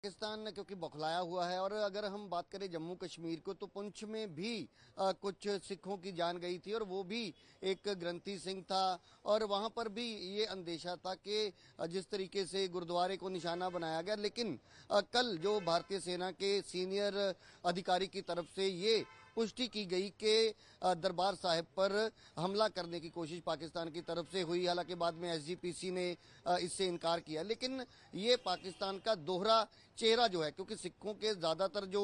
पाकिस्तान क्योंकि बौखलाया हुआ है। और अगर हम बात करें जम्मू कश्मीर को, तो पुंछ में भी कुछ सिखों की जान गई थी और वो भी एक ग्रंथी सिंह था। और वहां पर भी ये अंदेशा था कि जिस तरीके से गुरुद्वारे को निशाना बनाया गया, लेकिन कल जो भारतीय सेना के सीनियर अधिकारी की तरफ से ये पुष्टि की गई कि दरबार साहिब पर हमला करने की कोशिश पाकिस्तान की तरफ से हुई। हालांकि बाद में एसजीपीसी ने इससे इनकार किया, लेकिन ये पाकिस्तान का दोहरा चेहरा जो है, क्योंकि सिखों के ज्यादातर जो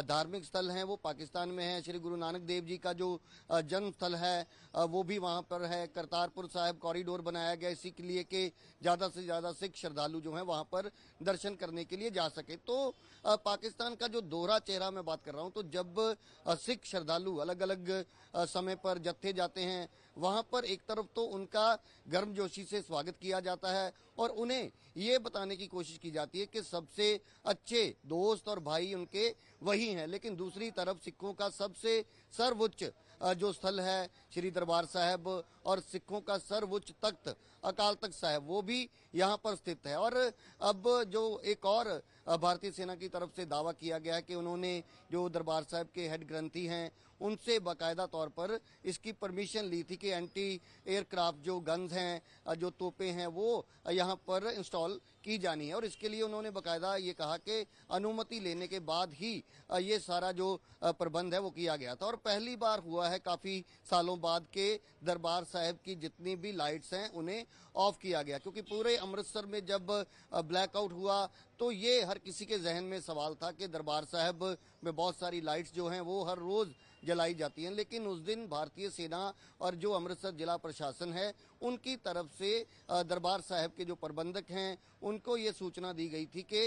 धार्मिक स्थल हैं वो पाकिस्तान में है। श्री गुरु नानक देव जी का जो जन्म स्थल है वो भी वहां पर है। करतारपुर साहिब कॉरिडोर बनाया गया इसी के लिए कि ज्यादा से ज्यादा सिख श्रद्धालु जो हैं वहां पर दर्शन करने के लिए जा सके। तो पाकिस्तान का जो दोहरा चेहरा मैं बात कर रहा हूं, तो जब सिख श्रद्धालु अलग अलग समय पर जत्थे जाते हैं, वहां पर एक तरफ तो उनका गर्मजोशी से स्वागत किया जाता है और उन्हें ये बताने की कोशिश की जाती है कि सबसे अच्छे दोस्त और भाई उनके वही हैं, लेकिन दूसरी तरफ सिखों का सबसे सर्वोच्च जो स्थल है श्री दरबार साहब और सिखों का सर्वोच्च तख्त अकाल तख्त साहब वो भी यहाँ पर स्थित है। और अब जो एक और भारतीय सेना की तरफ से दावा किया गया है कि उन्होंने जो दरबार साहब के हेड ग्रंथी हैं उनसे बाकायदा तौर पर इसकी परमिशन ली थी कि एंटी एयरक्राफ्ट जो गन्स हैं, जो तोपें हैं, वो यहाँ पर इंस्टॉल की जानी है। और इसके लिए उन्होंने बाकायदा ये कहा कि अनुमति लेने के बाद ही ये सारा जो प्रबंध है वो किया गया था। और पहली बार हुआ है काफी सालों बाद के दरबार साहब की जितनी भी लाइट्स हैं उन्हें ऑफ किया गया, क्योंकि पूरे अमृतसर में जब ब्लैकआउट हुआ तो ये हर किसी के जहन में सवाल था कि दरबार साहब में बहुत सारी लाइट्स जो हैं वो हर रोज जलाई जाती हैं, लेकिन उस दिन भारतीय सेना और जो अमृतसर जिला प्रशासन है उनकी तरफ से दरबार साहब के जो प्रबंधक हैं उनको ये सूचना दी गई थी कि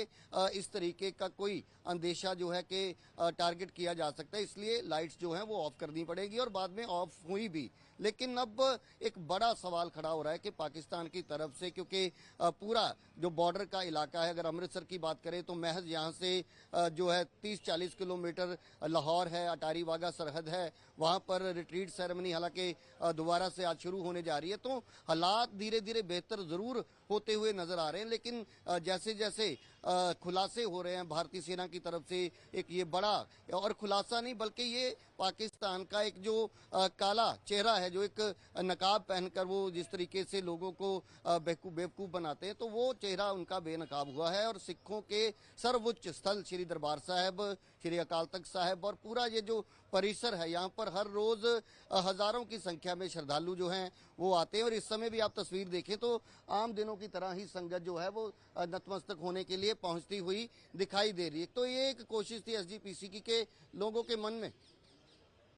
इस तरीके का कोई अंदेशा जो है कि टारगेट किया जा सकता है, इसलिए लाइट्स जो हैं वो ऑफ करनी पड़ेगी। और बाद में ऑफ हुई भी। लेकिन अब एक बड़ा सवाल खड़ा हो रहा है कि पाकिस्तान की तरफ से, क्योंकि पूरा जो बॉर्डर का इलाका है, अगर अमृतसर की बात करें तो महज यहाँ से जो है 30-40 किलोमीटर लाहौर है, अटारी वाघा सरहद है, वहां पर रिट्रीट सेरेमनी हालांकि दोबारा से आज शुरू होने जा रही है। तो हालात धीरे धीरे बेहतर जरूर होते हुए नजर आ रहे हैं, लेकिन जैसे जैसे खुलासे हो रहे हैं भारतीय सेना की तरफ से, एक ये बड़ा और खुलासा नहीं बल्कि ये पाकिस्तान का एक जो काला चेहरा है, जो एक नकाब पहनकर वो जिस तरीके से लोगों को बेवकूफ बनाते हैं, तो वो चेहरा उनका बेनकाब हुआ है। और सिखों के सर्वोच्च स्थल श्री दरबार साहब, श्री अकाल तख्त साहब और पूरा ये जो परिसर है, यहाँ पर हर रोज हजारों की संख्या में श्रद्धालु जो हैं वो आते हैं। और इस समय भी आप तस्वीर देखें तो आम दिनों की तरह ही संगत जो है वो नतमस्तक होने के लिए पहुंचती हुई दिखाई दे रही है। तो ये एक कोशिश थी एसजीपीसी की के लोगों के मन में